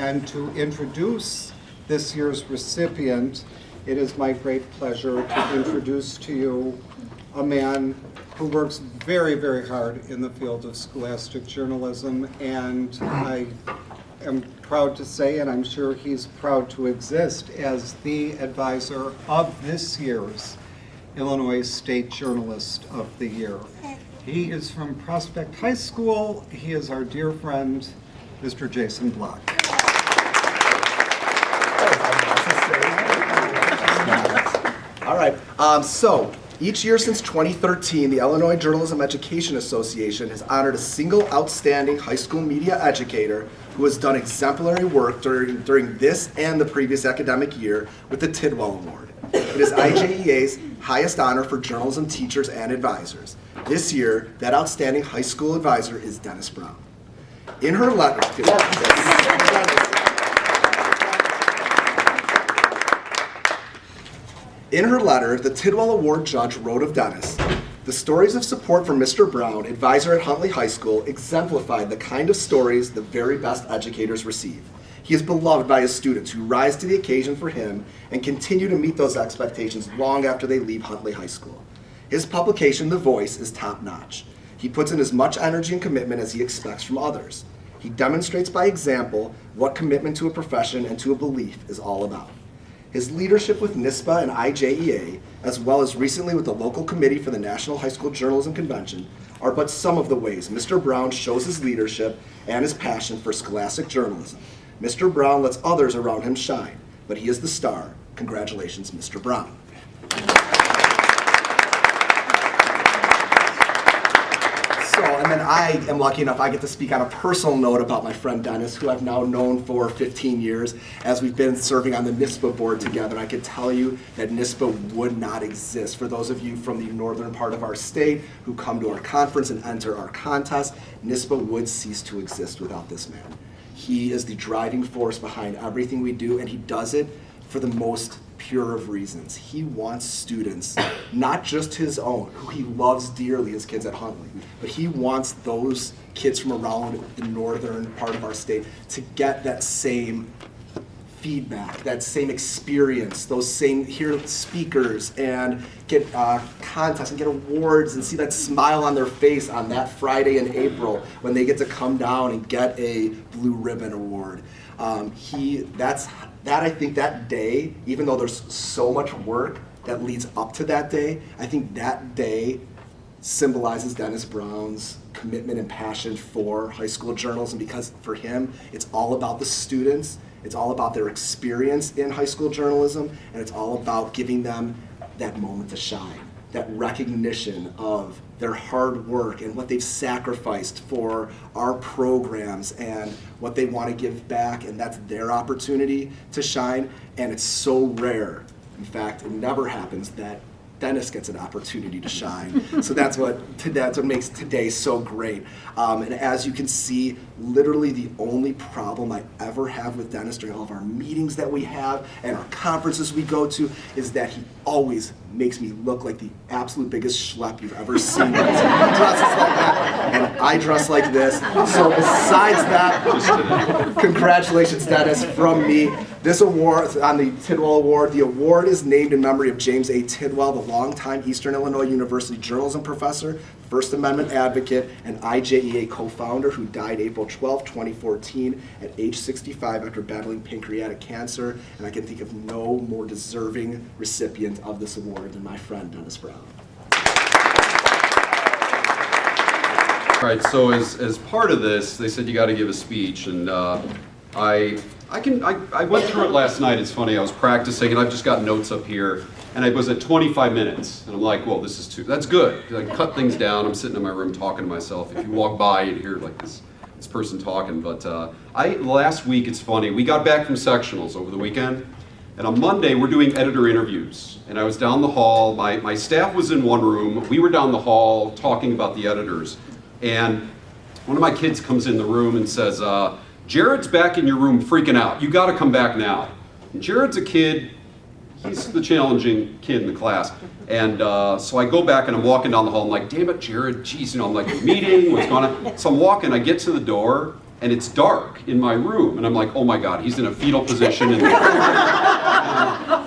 and to introduce this year's recipient, it is my great pleasure to introduce to you a man who works very, very hard in the field of scholastic journalism, and I am proud to say, and I'm sure he's proud to exist, as the advisor of this year's Illinois State Journalist of the Year. He is from Prospect High School. He is our dear friend, Mr. Jason Block. All right, so each year since 2013, the Illinois Journalism Education Association has honored a single outstanding high school media educator who has done exemplary work during this and the previous academic year with the Tidwell Award. It is IJEA's highest honor for journalism teachers and advisors. This year, that outstanding high school advisor is Dennis Brown. In her letter, the Tidwell Award judge wrote of Dennis, "The stories of support from Mr. Brown, advisor at Huntley High School, exemplified the kind of stories the very best educators receive. He is beloved by his students who rise to the occasion for him and continue to meet those expectations long after they leave Huntley High School. His publication, The Voice, is top-notch. He puts in as much energy and commitment as he expects from others. He demonstrates by example what commitment to a profession and to a belief is all about. His leadership with NISPA and IJEA, as well as recently with the local committee for the National High School Journalism Convention, are but some of the ways Mr. Brown shows his leadership and his passion for scholastic journalism. Mr. Brown lets others around him shine, but he is the star. Congratulations, Mr. Brown." And then I am lucky enough, I get to speak on a personal note about my friend Dennis, who I've now known for 15 years as we've been serving on the NISPA board together. I can tell you that NISPA would not exist. For those of you from the northern part of our state who come to our conference and enter our contest, NISPA would cease to exist without this man. He is the driving force behind everything we do, and he does it for the most pure of reasons. He wants students, not just his own, who he loves dearly, his kids at Huntley, but he wants those kids from around the northern part of our state to get that same feedback, that same experience, those same, hear speakers and get contests and get awards and see that smile on their face on that Friday in April when they get to come down and get a Blue Ribbon Award. I think that day, even though there's so much work that leads up to that day, I think that day symbolizes Dennis Brown's commitment and passion for high school journalism, because for him, it's all about the students, it's all about their experience in high school journalism, and it's all about giving them that moment to shine, that recognition of their hard work and what they've sacrificed for our programs and what they want to give back, and that's their opportunity to shine. And it's so rare, in fact, it never happens, that Dennis gets an opportunity to shine. So that's what makes today so great. And as you can see, literally the only problem I ever have with Dennis during all of our meetings that we have and our conferences we go to is that he always makes me look like the absolute biggest schlep you've ever seen. He dresses like that, and I dress like this. So besides that, congratulations, Dennis, from me. This award, on the Tidwell Award, the award is named in memory of James A. Tidwell, the longtime Eastern Illinois University journalism professor, First Amendment advocate, and IJEA co-founder, who died April 12, 2014 at age 65 after battling pancreatic cancer. And I can think of no more deserving recipient of this award than my friend Dennis Brown. All right, so as part of this, they said you got to give a speech, and I went through it last night. It's funny, I was practicing, and I've just got notes up here, and I was at 25 minutes, and I'm like, well, that's good. I can cut things down. I'm sitting in my room talking to myself. If you walk by, you'd hear like this person talking. But last week, it's funny, we got back from sectionals over the weekend, and on Monday, we're doing editor interviews, and I was down the hall. My staff was in one room. We were down the hall talking about the editors, and one of my kids comes in the room and says, Jared's back in your room freaking out. You gotta come back now. And Jared's a kid, he's the challenging kid in the class. And so I go back and I'm walking down the hall. I'm like, damn it, Jared, geez, I'm like, meeting, what's going on? So I'm walking, I get to the door, and it's dark in my room, and I'm like, oh my God, he's in a fetal position, and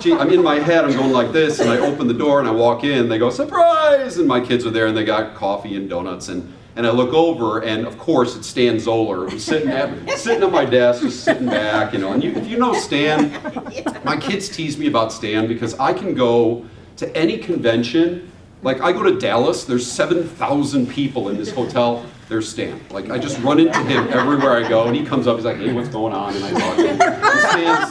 gee, I'm in my head, I'm going like this, and I open the door and I walk in, they go, surprise, and my kids are there, and they got coffee and donuts, and I look over, and of course it's Stan Zoller, who's sitting at my desk, just sitting back, and if you know Stan, my kids tease me about Stan because I can go to any convention. Like, I go to Dallas, there's 7,000 people in this hotel, there's Stan. Like, I just run into him everywhere I go, and he comes up, he's like, hey, what's going on? And I talk to him. And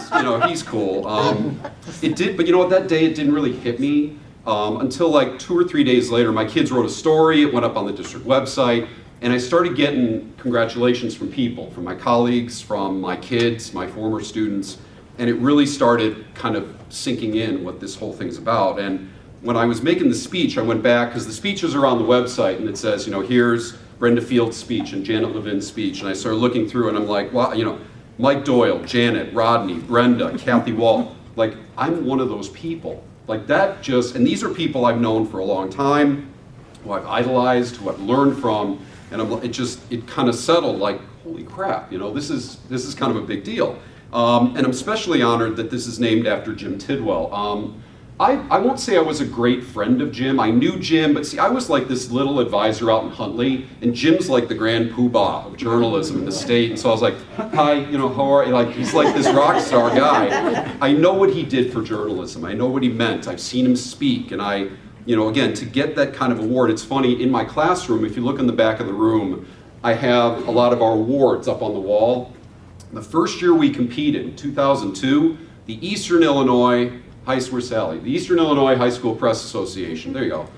Stan's, he's cool. But you know what, that day it didn't really hit me until like 2 or 3 days later. My kids wrote a story, it went up on the district website, and I started getting congratulations from people, from my colleagues, from my kids, my former students, and it really started kind of sinking in what this whole thing's about. And when I was making the speech, I went back, because the speeches are on the website, and it says, here's Brenda Field's speech and Janet Levin's speech, and I started looking through, and I'm like, wow, Mike Doyle, Janet, Rodney, Brenda, Kathy Wall, like, I'm one of those people. Like, that just, and these are people I've known for a long time, who I've idolized, who I've learned from, and it kind of settled, like, holy crap, this is kind of a big deal. And I'm especially honored that this is named after Jim Tidwell. I won't say I was a great friend of Jim. I knew Jim, but see, I was like this little advisor out in Huntley, and Jim's like the grand poobah of journalism in the state. And so I was like, hi, how are you? Like, he's like this rock star guy. I know what he did for journalism. I know what he meant. I've seen him speak, and again, to get that kind of award, it's funny, in my classroom, if you look in the back of the room, I have a lot of our awards up on the wall. The first year we competed, in 2002, the Eastern Illinois the Eastern Illinois High School Press Association, there you go.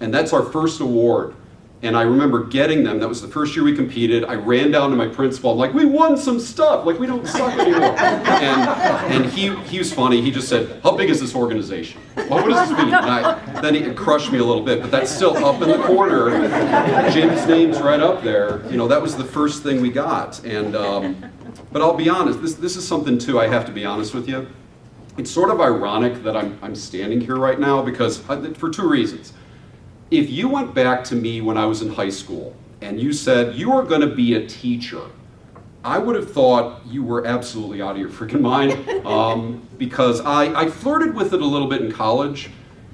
And that's our first award. And I remember getting them, that was the first year we competed. I ran down to my principal, I'm like, we won some stuff, like we don't suck anymore. And he was funny, he just said, how big is this organization? Well, what does this mean? And then it crushed me a little bit, but that's still up in the corner. Jim's name's right up there. That was the first thing we got. And but I'll be honest, this is something too, I have to be honest with you. It's sort of ironic that I'm standing here right now because, for two reasons. If you went back to me when I was in high school and you said you are going to be a teacher, I would have thought you were absolutely out of your freaking mind because I flirted with it a little bit in college,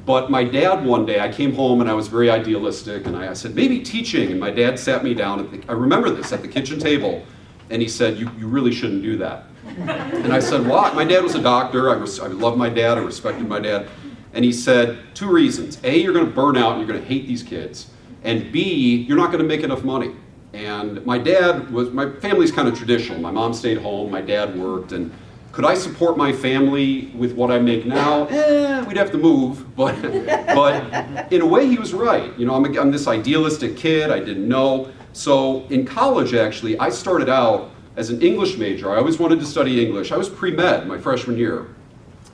but my dad one day, I came home and I was very idealistic and I said, maybe teaching, and my dad sat me down, I remember this, at the kitchen table, and he said, you really shouldn't do that. And I said, why? My dad was a doctor. I loved my dad. I respected my dad. And he said, 2 reasons. A, you're going to burn out and you're going to hate these kids. And B, you're not going to make enough money. And my family's kind of traditional. My mom stayed home. My dad worked. And could I support my family with what I make now? We'd have to move. But in a way, he was right. I'm this idealistic kid. I didn't know. So in college, actually, I started out as an English major. I always wanted to study English. I was pre-med my freshman year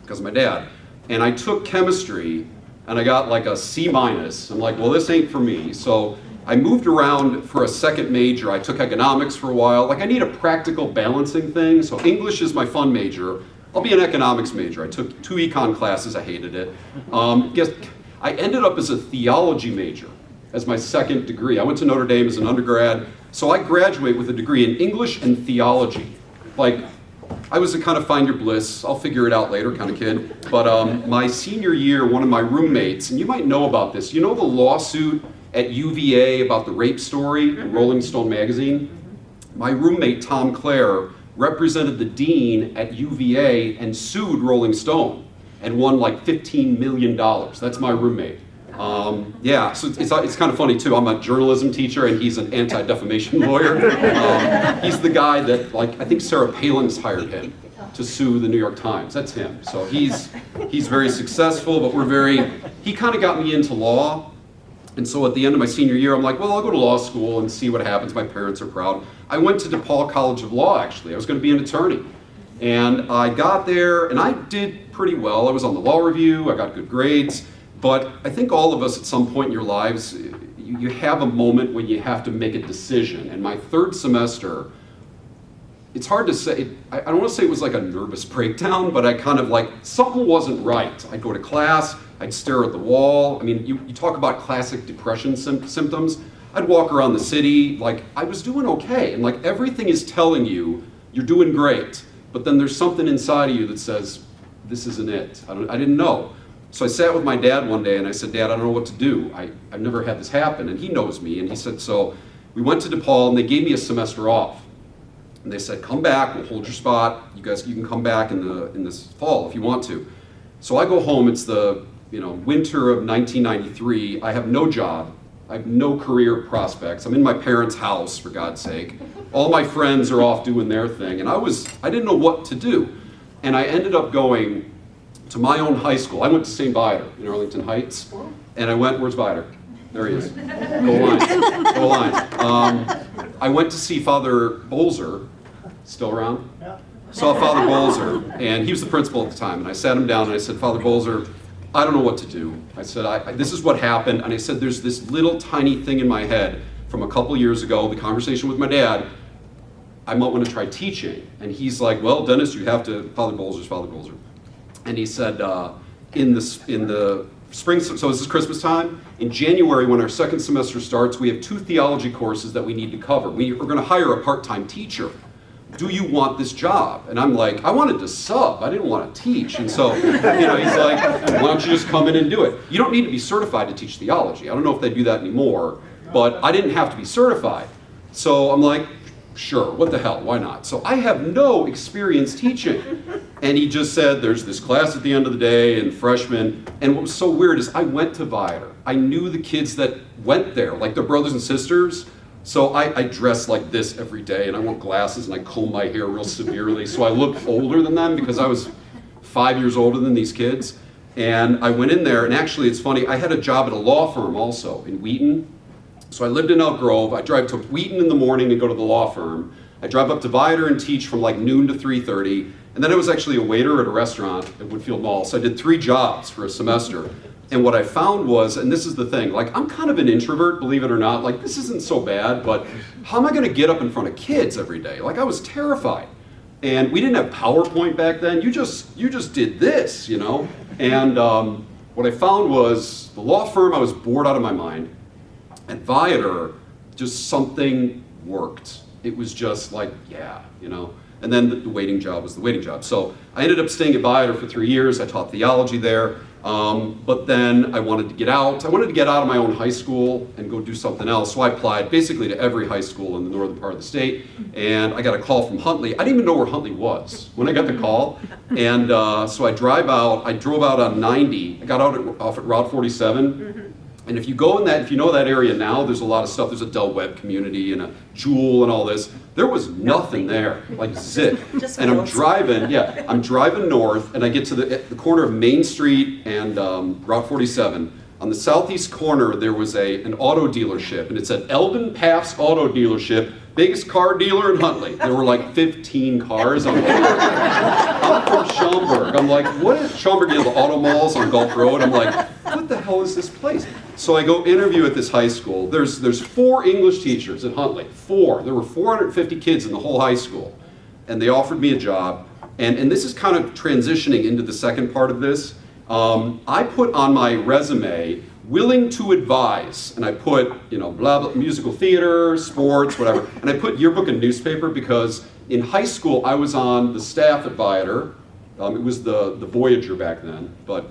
because of my dad. And I took chemistry and I got like a C-. I'm like, well, this ain't for me. So I moved around for a second major. I took economics for a while. Like, I need a practical balancing thing. So English is my fun major. I'll be an economics major. I took 2 econ classes. I hated it. I ended up as a theology major as my second degree. I went to Notre Dame as an undergrad. So I graduate with a degree in English and theology. Like, I was a kind of find your bliss, I'll figure it out later kind of kid. But my senior year, one of my roommates, and you might know about this, the lawsuit at UVA about the rape story in Rolling Stone magazine? My roommate, Tom Clare, represented the dean at UVA and sued Rolling Stone and won like $15 million. That's my roommate. So it's kind of funny too. I'm a journalism teacher and he's an anti-defamation lawyer. He's the guy that, I think Sarah Palin's hired him to sue the New York Times. That's him. So he's very successful, but he kind of got me into law. And so at the end of my senior year, I'm like, well, I'll go to law school and see what happens. My parents are proud. I went to DePaul College of Law, actually. I was going to be an attorney. And I got there and I did pretty well. I was on the law review. I got good grades. But I think all of us at some point in your lives, you have a moment when you have to make a decision. And my third semester, it's hard to say, I don't want to say it was like a nervous breakdown, but I kind of something wasn't right. I'd go to class, I'd stare at the wall. I mean, you talk about classic depression symptoms. I'd walk around the city, like I was doing okay. And like everything is telling you, you're doing great. But then there's something inside of you that says, this isn't it. I didn't know. So I sat with my dad one day and I said, Dad, I don't know what to do. I've never had this happen. And he knows me. And he said, so we went to DePaul and they gave me a semester off. And they said, come back, we'll hold your spot. You can come back in this fall if you want to. So I go home, it's the winter of 1993. I have no job. I have no career prospects. I'm in my parents' house, for God's sake. All my friends are off doing their thing. And I didn't know what to do. And I ended up going to my own high school. I went to St. Viator in Arlington Heights. And I went, where's Viator? There he is. Go line. Go line. I went to see Father Bolzer, still around? Yeah. Saw Father Bolzer, and he was the principal at the time. And I sat him down and I said, Father Bolzer, I don't know what to do. I said, this is what happened. And I said, there's this little tiny thing in my head from a couple years ago, the conversation with my dad, I might want to try teaching. And he's like, well, Dennis, you have to, Father Bolzer. And he said, in the spring, so this is Christmas time. In January, when our second semester starts, we have 2 theology courses that we need to cover. We are going to hire a part-time teacher. Do you want this job? And I'm like, I wanted to sub. I didn't want to teach. And so, he's like, why don't you just come in and do it? You don't need to be certified to teach theology. I don't know if they do that anymore, but I didn't have to be certified. So I'm like, sure, what the hell, why not? So I have no experience teaching. And he just said, there's this class at the end of the day and freshmen. And what was so weird is I went to Viator. I knew the kids that went there, like their brothers and sisters. So I dress like this every day, and I wore glasses, and I comb my hair real severely. So I looked older than them because I was 5 years older than these kids. And I went in there, and actually it's funny, I had a job at a law firm also in Wheaton. So I lived in Elk Grove. I drive to Wheaton in the morning to go to the law firm. I drive up to Viator and teach from like noon to 3:30. And then I was actually a waiter at a restaurant at Woodfield Mall. So I did 3 jobs for a semester. And what I found was, and this is the thing, like I'm kind of an introvert, believe it or not. Like this isn't so bad, but how am I going to get up in front of kids every day? Like I was terrified. And we didn't have PowerPoint back then. You just did this, And what I found was the law firm, I was bored out of my mind. At Viator, just something worked. It was just like, yeah. And then the waiting job was the waiting job. So I ended up staying at Viator for 3 years. I taught theology there. But then I wanted to get out. I wanted to get out of my own high school and go do something else. So I applied basically to every high school in the northern part of the state. And I got a call from Huntley. I didn't even know where Huntley was when I got the call. And so I drove out on 90. I got off at Route 47. And if you know that area now, there's a lot of stuff. There's a Del Webb community and a Jewel and all this. There was nothing there, like zip. And I'm driving north, and I get to the corner of Main Street and Route 47. On the southeast corner, there was an auto dealership, and it said Eldon Paff's Auto Dealership, biggest car dealer in Huntley. There were like 15 cars. I'm from Schaumburg. I'm like, what is Schaumburg? The auto malls on Gulf Road. I'm like, what the hell is this place? So I go interview at this high school. There's 4 English teachers at Huntley. 4. There were 450 kids in the whole high school. And they offered me a job. And this is kind of transitioning into the second part of this. I put on my resume, willing to advise, and I put, blah, blah, musical theater, sports, whatever. And I put yearbook and newspaper because in high school I was on the staff at Viator. It was the Voyager back then, but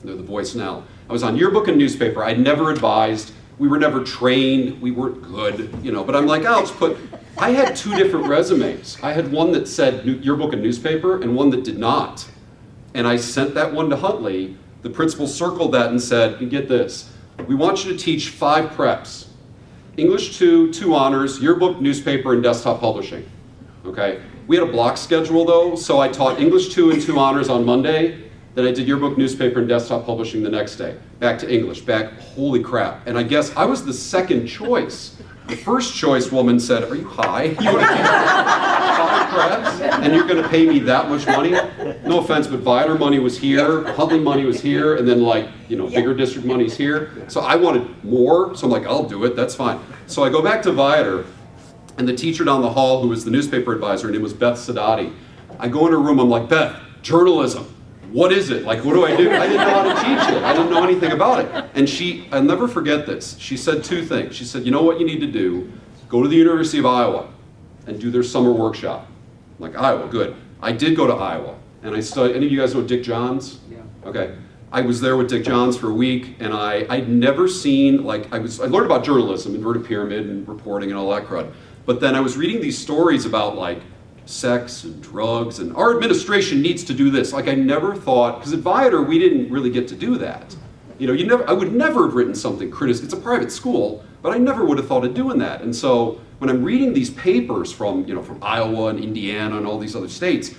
they're the Voice now. I was on yearbook and newspaper. I'd never advised. We were never trained. We weren't good, but I'm like, I had 2 different resumes. I had one that said yearbook and newspaper and one that did not. And I sent that one to Huntley. The principal circled that and said, and get this, we want you to teach 5 preps. English 2, 2 honors, yearbook, newspaper, and desktop publishing. Okay? We had a block schedule though, so I taught English 2 and 2 honors on Monday, then I did yearbook, newspaper, and desktop publishing the next day. Back to English, holy crap. And I guess I was the second choice. The first choice woman said, are you high? You want to teach 5 preps? And you're going to pay me that much money? No offense, but Viator money was here, Huntley money was here, and then bigger district money's here. So I wanted more, so I'm like, I'll do it, that's fine. So I go back to Viator, and the teacher down the hall, who was the newspaper advisor, her name was Beth Sadati. I go in her room, I'm like, Beth, journalism. what is it? Like, what do I do? I didn't know how to teach it. I didn't know anything about it. And I'll never forget this. She said two things. She said, you know what you need to do? Go to the University of Iowa and do their summer workshop. I'm like, Iowa, good. I did go to Iowa, and I studied. Any of you guys know Dick Johns? Yeah. Okay. I was there with Dick Johns for a week, and I'd never seen, like, I learned about journalism, inverted pyramid, and reporting, and all that crud. But then I was reading these stories about, like, sex and drugs, and our administration needs to do this. Like, I never thought, because at Viator, we didn't really get to do that. You know, I would never have written something critical. It's a private school, but I never would have thought of doing that. And so when I'm reading these papers from Iowa and Indiana and all these other states,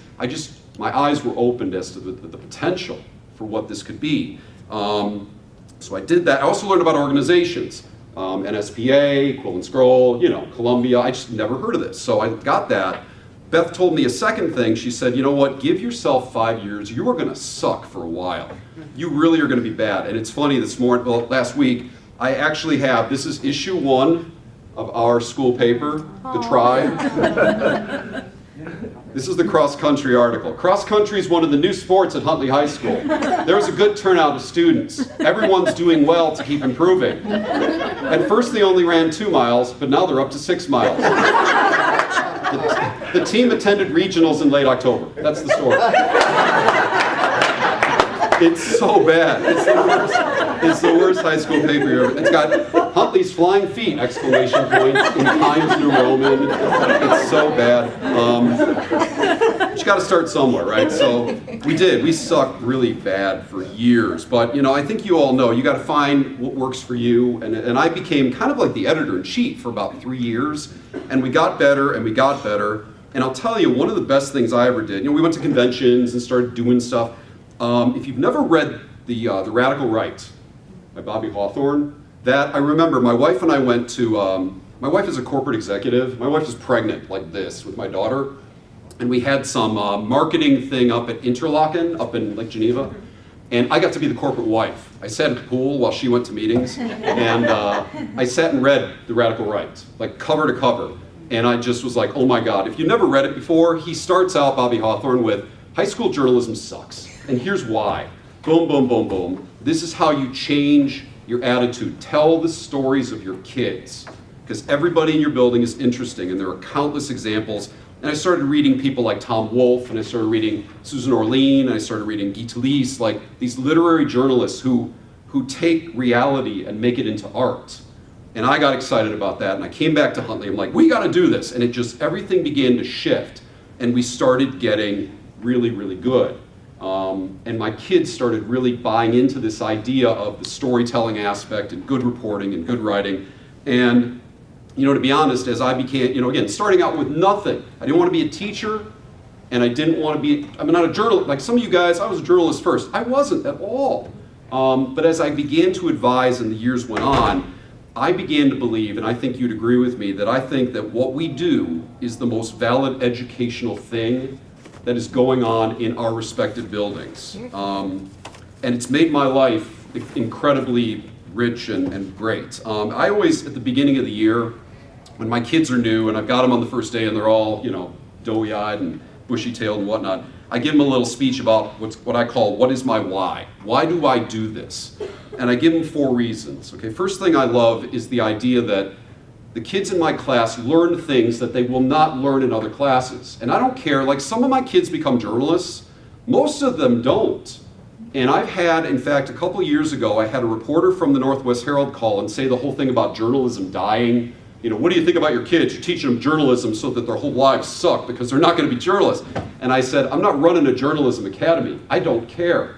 my eyes were opened as to the potential for what this could be. So I did that. I also learned about organizations, NSPA, Quill and Scroll, Columbia. I just never heard of this. So I got that. Beth told me a second thing. She said, you know what, give yourself 5 years. You are gonna suck for a while. You really are gonna be bad. And it's funny, last week, I actually have, this is issue 1 of our school paper, The Tribe. This is the cross-country article. Cross-country is one of the new sports at Huntley High School. There was a good turnout of students. Everyone's doing well to keep improving. At first they only ran 2 miles, but now they're up to 6 miles. The team attended regionals in late October. That's the story. It's so bad. It's the worst high school paper ever. It's got Huntley's flying feet, exclamation points, in Times New Roman. It's so bad. But you got to start somewhere, right? So we did. We sucked really bad for years. But, I think you all know, you got to find what works for you. And I became kind of like the editor-in-chief for about 3 years. And we got better, and we got better. And I'll tell you, one of the best things I ever did, we went to conventions and started doing stuff. If you've never read The Radical Right by Bobby Hawthorne, that I remember my wife and I went to, my wife is a corporate executive. My wife is pregnant like this with my daughter. And we had some marketing thing up at Interlaken, up in Lake Geneva. And I got to be the corporate wife. I sat at the pool while she went to meetings. And I sat and read The Radical Right, like cover to cover. And I just was like, oh my God. If you've never read it before, he starts out, Bobby Hawthorne, with high school journalism sucks. And here's why. Boom, boom, boom, boom. This is how you change your attitude. Tell the stories of your kids. Because everybody in your building is interesting, and there are countless examples. And I started reading people like Tom Wolfe, and I started reading Susan Orlean, and I started reading Guy Talese, like these literary journalists who take reality and make it into art. And I got excited about that, and I came back to Huntley. I'm like, we got to do this. And everything began to shift, and we started getting really, really good. And my kids started really buying into this idea of the storytelling aspect and good reporting and good writing. And, to be honest, as I became, again, starting out with nothing. I didn't want to be a teacher, and I didn't want to be, I'm not a journalist. Like some of you guys, I was a journalist first. I wasn't at all. But as I began to advise and the years went on, I began to believe, and I think you'd agree with me, that I think that what we do is the most valid educational thing that is going on in our respective buildings. And it's made my life incredibly rich and great. I always, at the beginning of the year, when my kids are new and I've got them on the first day and they're all, doughy-eyed and bushy-tailed and whatnot, I give them a little speech about what I call, what is my why? Why do I do this? And I give them 4 reasons. Okay, first thing I love is the idea that the kids in my class learn things that they will not learn in other classes. And I don't care, like some of my kids become journalists, most of them don't. And I've had, in fact, a couple years ago, I had a reporter from the Northwest Herald call and say the whole thing about journalism dying. What do you think about your kids? You're teaching them journalism so that their whole lives suck because they're not going to be journalists. And I said, I'm not running a journalism academy. I don't care.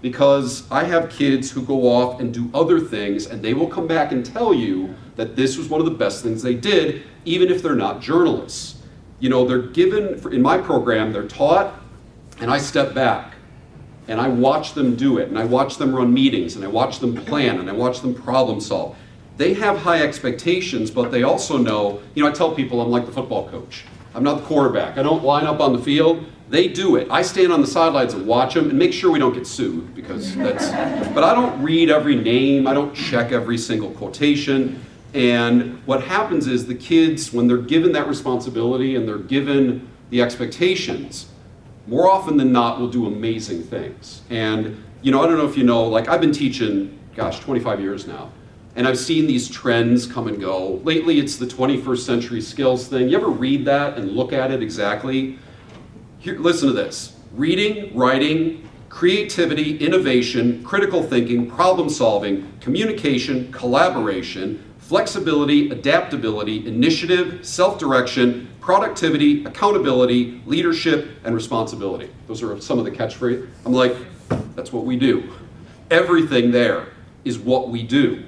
Because I have kids who go off and do other things, and they will come back and tell you that this was one of the best things they did, even if they're not journalists. They're given, in my program, they're taught, and I step back, and I watch them do it, and I watch them run meetings, and I watch them plan, and I watch them problem solve. They have high expectations, but they also know, I tell people I'm like the football coach. I'm not the quarterback. I don't line up on the field. They do it. I stand on the sidelines and watch them and make sure we don't get sued because but I don't read every name. I don't check every single quotation. And what happens is the kids, when they're given that responsibility and they're given the expectations, more often than not will do amazing things. And, you know, I don't know if you know, like I've been teaching, gosh, 25 years now. And I've seen these trends come and go. Lately, it's the 21st century skills thing. You ever read that and look at it exactly? Here, listen to this. Reading, writing, creativity, innovation, critical thinking, problem solving, communication, collaboration, flexibility, adaptability, initiative, self-direction, productivity, accountability, leadership, and responsibility. Those are some of the catchphrases. I'm like, that's what we do. Everything there is what we do.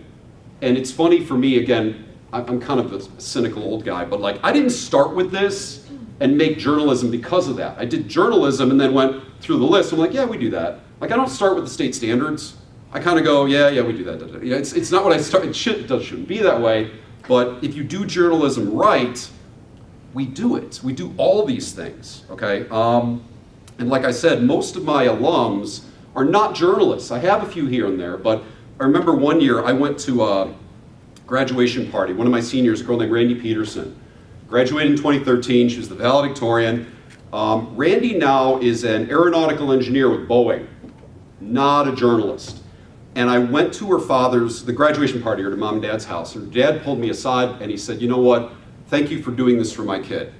And it's funny for me, again, I'm kind of a cynical old guy, but like I didn't start with this and make journalism because of that. I did journalism and then went through the list. I'm like, yeah, we do that. Like I don't start with the state standards. I kind of go, yeah, we do that. Yeah, it's not what I started. It shouldn't be that way. But if you do journalism right, we do it. We do all these things, okay? And like I said, most of my alums are not journalists. I have a few here and there, but I remember one year I went to a graduation party. One of my seniors, a girl named Randy Peterson, graduated in 2013. She was the valedictorian. Randy now is an aeronautical engineer with Boeing, not a journalist. And I went to the graduation party, at her mom and dad's house. Her dad pulled me aside and he said, you know what, thank you for doing this for my kid.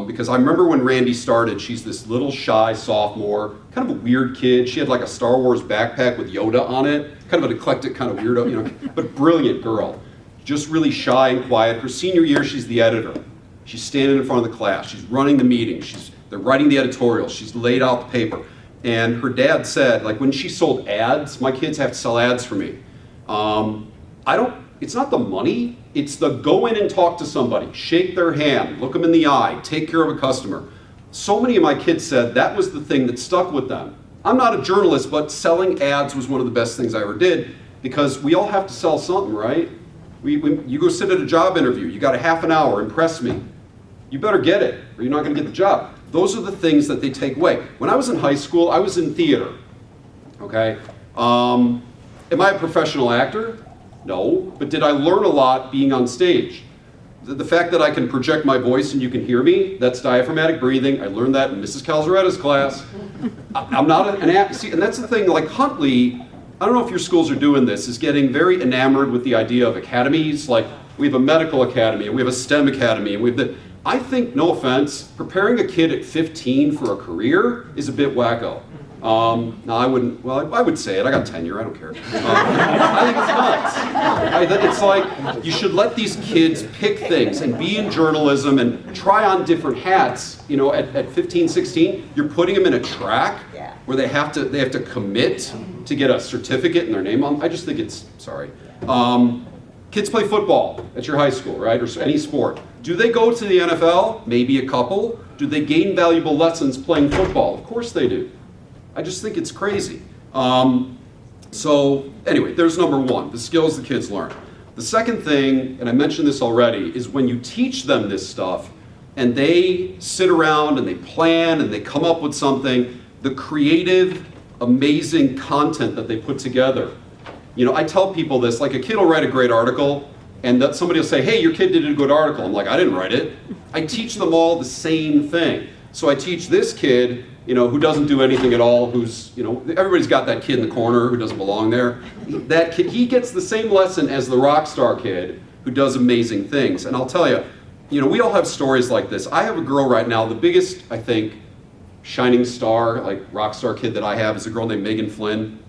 Because I remember when Randy started, she's this little shy sophomore, kind of a weird kid. She had like a Star Wars backpack with Yoda on it, kind of an eclectic kind of weirdo, you know, but brilliant girl. Just really shy and quiet. Her senior year, she's the editor. She's standing in front of the class. She's running the meeting. They're writing the editorials. She's laid out the paper. And her dad said, like when she sold ads, my kids have to sell ads for me. It's not the money, it's the go in and talk to somebody, shake their hand, look them in the eye, take care of a customer. So many of my kids said that was the thing that stuck with them. I'm not a journalist, but selling ads was one of the best things I ever did because we all have to sell something, right? You go sit at a job interview, you got a half an hour, impress me. You better get it or you're not gonna get the job. Those are the things that they take away. When I was in high school, I was in theater, okay? Am I a professional actor? No, but did I learn a lot being on stage? The fact that I can project my voice and you can hear me, that's diaphragmatic breathing. I learned that in Mrs. Calzaretta's class. I'm not an actor. See, and that's the thing, like Huntley, I don't know if your schools are doing this, is getting very enamored with the idea of academies. Like we have a medical academy and we have a STEM academy and we have I think, no offense, preparing a kid at 15 for a career is a bit wacko. No, I wouldn't, well, I would say it. I got tenure, I don't care. I think it's nuts. It's like, you should let these kids pick things and be in journalism and try on different hats. You know, at 15, 16, you're putting them in a track where they have to commit to get a certificate in their name on. I just think it's, sorry. Kids play football at your high school, right, or any sport. Do they go to the NFL? Maybe a couple. Do they gain valuable lessons playing football? Of course they do. I just think it's crazy. So anyway, there's number one, the skills the kids learn. The second thing, and I mentioned this already, is when you teach them this stuff and they sit around and they plan and they come up with something, the creative, amazing content that they put together. You know, I tell people this, like a kid will write a great article and that somebody will say, hey, your kid did a good article. I'm like, I didn't write it. I teach them all the same thing. So I teach this kid, you know, who doesn't do anything at all, who's, you know, everybody's got that kid in the corner who doesn't belong there. That kid, he gets the same lesson as the rock star kid who does amazing things. And I'll tell you, you know, we all have stories like this. I have a girl right now, the biggest, I think, shining star, like rock star kid that I have is a girl named Megan Flynn.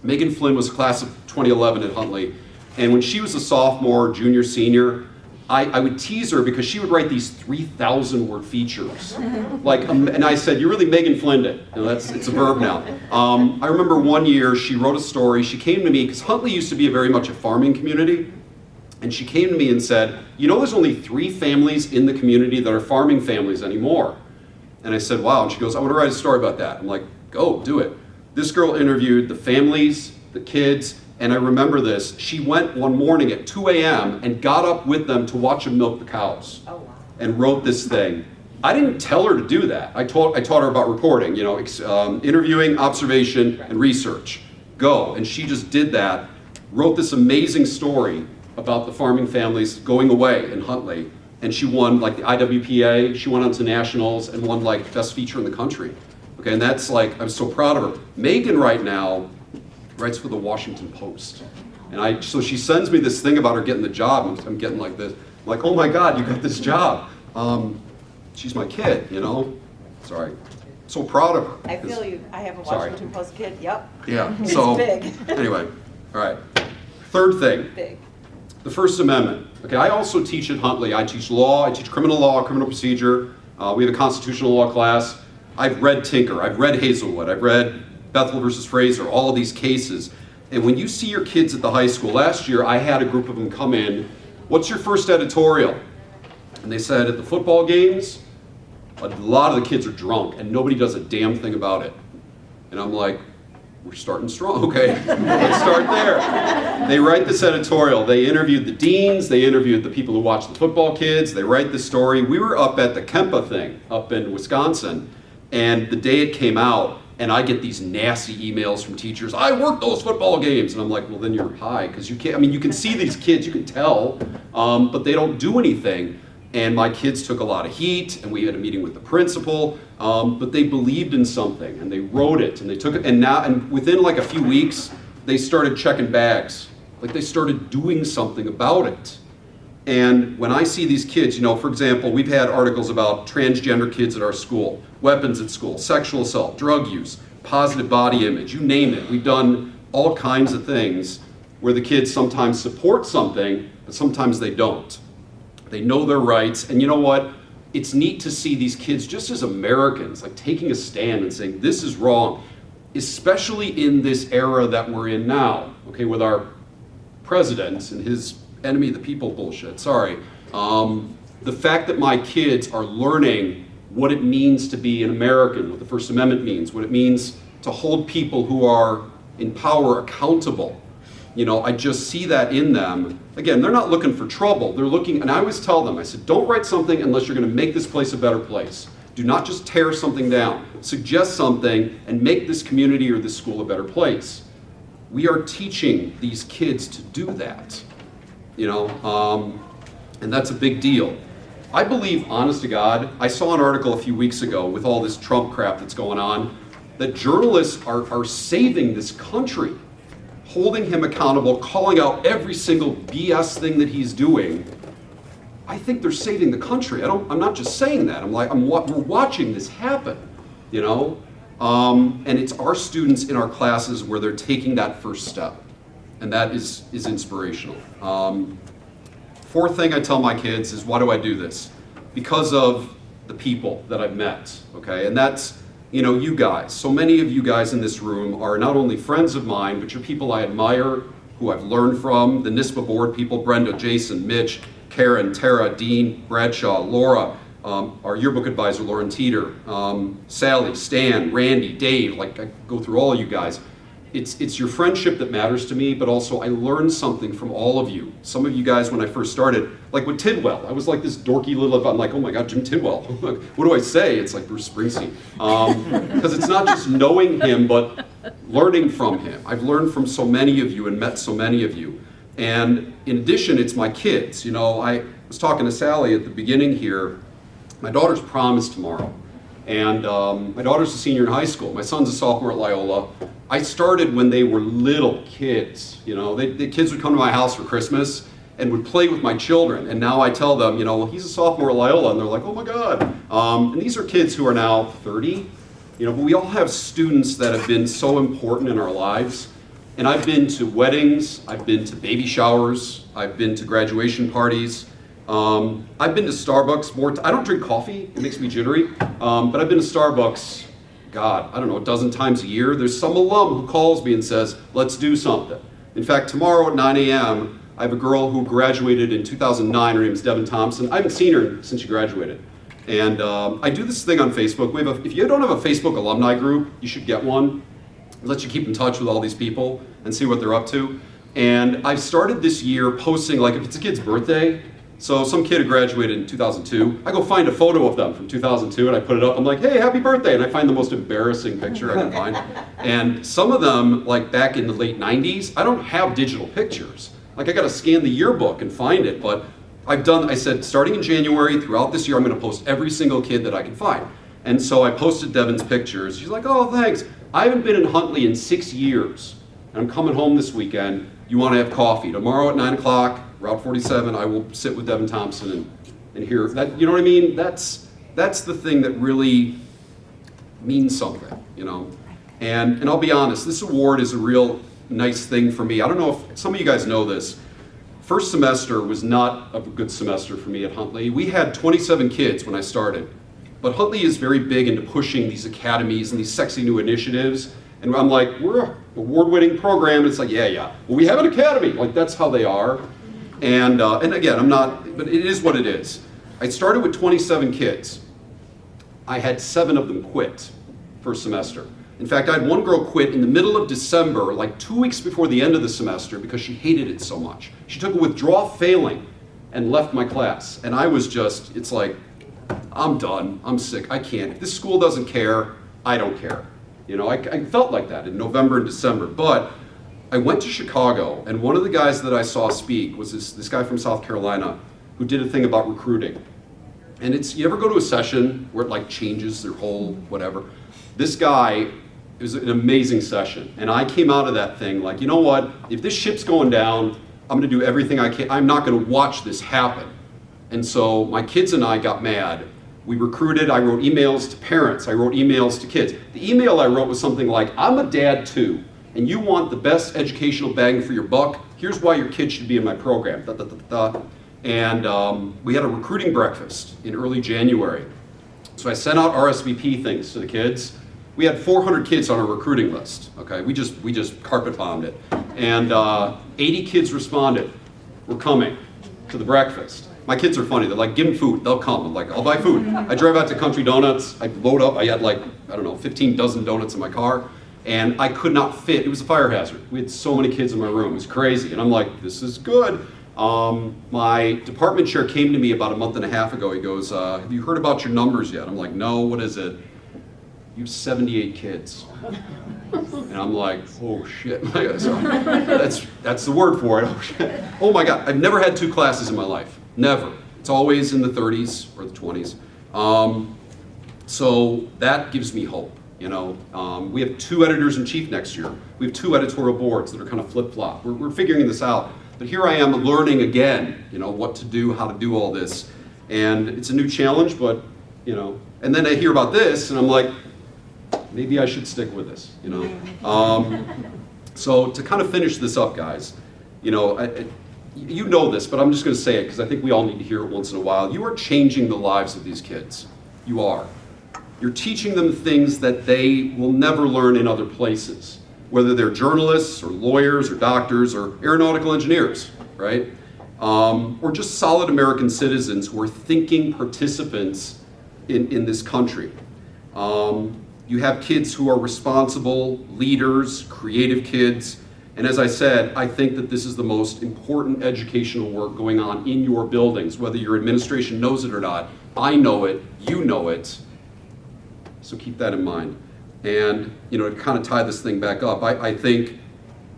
Megan Flynn was class of 2011 at Huntley. And when she was a sophomore, junior, senior, I would tease her because she would write these 3,000 word features. Like, and I said, you really Megan Flynned it. You know, it's a verb now. I remember one year she wrote a story. She came to me, because Huntley used to be very much a farming community. And she came to me and said, you know, there's only 3 families in the community that are farming families anymore. And I said, wow. And she goes, I want to write a story about that. I'm like, go, do it. This girl interviewed the families, the kids, and I remember this. She went one morning at 2 a.m. and got up with them to watch them milk the cows. Oh, wow. And wrote this thing. I didn't tell her to do that. I taught her about reporting, you know, interviewing, observation, and research. Go. And she just did that, wrote this amazing story about the farming families going away in Huntley. And she won like the IWPA, she went on to nationals and won like best feature in the country. Okay, and that's like, I'm so proud of her. Megan right now writes for the Washington Post. And so she sends me this thing about her getting the job. I'm getting like this, like, oh my God, you got this job. She's my kid, you know? Sorry. So proud of her. I feel you. I have a Sorry. Washington Post kid. Yep. Yeah, It's so, big. anyway, all right. Third thing, Big. the First Amendment. Okay, I also teach at Huntley. I teach law, I teach criminal law, criminal procedure. We have a constitutional law class. I've read Tinker, I've read Hazelwood, I've read Bethel versus Fraser, all of these cases. And when you see your kids at the high school, last year I had a group of them come in, what's your first editorial? And they said, at the football games, a lot of the kids are drunk and nobody does a damn thing about it. And I'm like, we're starting strong, okay? Let's start there. They write this editorial. They interviewed the deans, they interviewed the people who watch the football kids, they write the story. We were up at the Kempa thing up in Wisconsin, and the day it came out, and I get these nasty emails from teachers, I worked those football games. And I'm like, well, then you're high, because you can't, I mean, you can see these kids, you can tell, but they don't do anything. And my kids took a lot of heat, and we had a meeting with the principal, but they believed in something, and they wrote it, and they took it, and within like a few weeks, they started checking bags. Like they started doing something about it. And when I see these kids, you know, for example, we've had articles about transgender kids at our school, weapons at school, sexual assault, drug use, positive body image, you name it. We've done all kinds of things where the kids sometimes support something, but sometimes they don't. They know their rights, and you know what? It's neat to see these kids just as Americans, like taking a stand and saying, this is wrong, especially in this era that we're in now, okay, with our president and his enemy of the people bullshit, sorry. The fact that my kids are learning what it means to be an American, what the First Amendment means, what it means to hold people who are in power accountable. You know, I just see that in them. Again, they're not looking for trouble. They're looking, and I always tell them, I said, don't write something unless you're going to make this place a better place. Do not just tear something down. Suggest something and make this community or this school a better place. We are teaching these kids to do that, you know, and that's a big deal. I believe, honest to God, I saw an article a few weeks ago with all this Trump crap that's going on, that journalists are saving this country, holding him accountable, calling out every single BS thing that he's doing. I think they're saving the country. I'm not just saying that. We're watching this happen, you know? And it's our students in our classes where they're taking that first step. And that is inspirational. Fourth thing I tell my kids is, why do I do this? Because of the people that I've met, okay? And that's, you know, you guys. So many of you guys in this room are not only friends of mine, but you're people I admire, who I've learned from, the NISPA board people, Brenda, Jason, Mitch, Karen, Tara, Dean, Bradshaw, Laura, our yearbook advisor, Lauren Teeter, Sally, Stan, Randy, Dave, like I go through all of you guys. It's your friendship that matters to me, but also I learned something from all of you. Some of you guys, when I first started, like with Tidwell, I was like this dorky little, I'm like, oh my God, Jim Tidwell. What do I say? It's like Bruce Springsteen. Because it's not just knowing him, but learning from him. I've learned from so many of you and met so many of you. And in addition, it's my kids. You know, I was talking to Sally at the beginning here. My daughter's prom is tomorrow. And my daughter's a senior in high school. My son's a sophomore at Loyola. I started when they were little kids. You know, the kids would come to my house for Christmas and would play with my children. And now I tell them, you know, well, he's a sophomore at Loyola. And they're like, oh my God. And these are kids who are now 30. You know, but we all have students that have been so important in our lives. And I've been to weddings, I've been to baby showers, I've been to graduation parties. I've been to Starbucks more. I don't drink coffee, it makes me jittery. But I've been to Starbucks, God, I don't know, a dozen times a year. There's some alum who calls me and says, let's do something. In fact, tomorrow at 9 a.m., I have a girl who graduated in 2009. Her name is Devin Thompson. I haven't seen her since she graduated. And I do this thing on Facebook. If you don't have a Facebook alumni group, you should get one. It lets you keep in touch with all these people and see what they're up to. And I've started this year posting, like if it's a kid's birthday, so some kid who graduated in 2002, I go find a photo of them from 2002 and I put it up. I'm like, hey, happy birthday. And I find the most embarrassing picture I can find. And some of them, like back in the late 90s, I don't have digital pictures. Like I gotta scan the yearbook and find it. But I said, starting in January, throughout this year, I'm gonna post every single kid that I can find. And so I posted Devin's pictures. She's like, oh, thanks. I haven't been in Huntley in 6 years. And I'm coming home this weekend. You want to have coffee? Tomorrow at 9 o'clock, Route 47, I will sit with Devin Thompson and hear that. You know what I mean? That's the thing that really means something, you know? And I'll be honest, this award is a real nice thing for me. I don't know if some of you guys know this. First semester was not a good semester for me at Huntley. We had 27 kids when I started. But Huntley is very big into pushing these academies and these sexy new initiatives. And I'm like, we're an award-winning program. And it's like, yeah. Well, we have an academy. Like, that's how they are. And again, I'm not, but it is what it is. I started with 27 kids. I had 7 of them quit first semester. In fact, I had one girl quit in the middle of December, like 2 weeks before the end of the semester, because she hated it so much. She took a withdrawal failing and left my class. And I was just, it's like, I'm done, I'm sick, I can't. If this school doesn't care, I don't care. You know, I felt like that in November and December. But I went to Chicago, and one of the guys that I saw speak was this guy from South Carolina who did a thing about recruiting. And you ever go to a session where it like changes their whole whatever? This guy, it was an amazing session. And I came out of that thing like, you know what, if this ship's going down, I'm gonna do everything I can. I'm not gonna watch this happen. And so my kids and I got mad. We recruited, I wrote emails to parents, I wrote emails to kids. The email I wrote was something like, I'm a dad too, and you want the best educational bang for your buck, here's why your kid should be in my program, da, da, da, da, da. And we had a recruiting breakfast in early January. So I sent out RSVP things to the kids. We had 400 kids on our recruiting list, okay? We just carpet bombed it. And 80 kids responded, we're coming to the breakfast. My kids are funny, they're like, give them food, they'll come. I'm like, I'll buy food. I drive out to Country Donuts, I load up, I had like, I don't know, 15 dozen donuts in my car, and I could not fit, it was a fire hazard. We had so many kids in my room, it was crazy. And I'm like, this is good. My department chair came to me about a month and a half ago, he goes, have you heard about your numbers yet? I'm like, no, what is it? You have 78 kids. And I'm like, oh shit, that's the word for it, oh shit. Oh my God, I've never had 2 classes in my life. Never. It's always in the 30s or the 20s. So that gives me hope, you know. We have 2 editors-in-chief next year. We have 2 editorial boards that are kind of flip-flop. We're figuring this out. But here I am learning again, you know, what to do, how to do all this. And it's a new challenge, but, you know. And then I hear about this, and I'm like, maybe I should stick with this, you know. So to kind of finish this up, guys, you know, you know this, but I'm just going to say it because I think we all need to hear it once in a while. You are changing the lives of these kids. You are. You're teaching them things that they will never learn in other places, whether they're journalists or lawyers or doctors or aeronautical engineers, right? Or just solid American citizens who are thinking participants in this country. You have kids who are responsible, leaders, creative kids. And as I said, I think that this is the most important educational work going on in your buildings, whether your administration knows it or not. I know it, you know it. So keep that in mind. And, you know, to kind of tie this thing back up, I think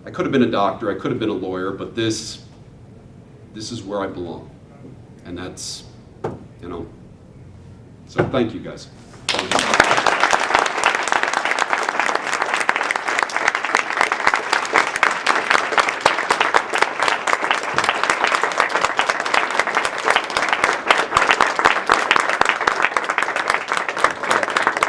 I could have been a doctor, I could have been a lawyer, but this is where I belong. And that's, you know, so thank you guys.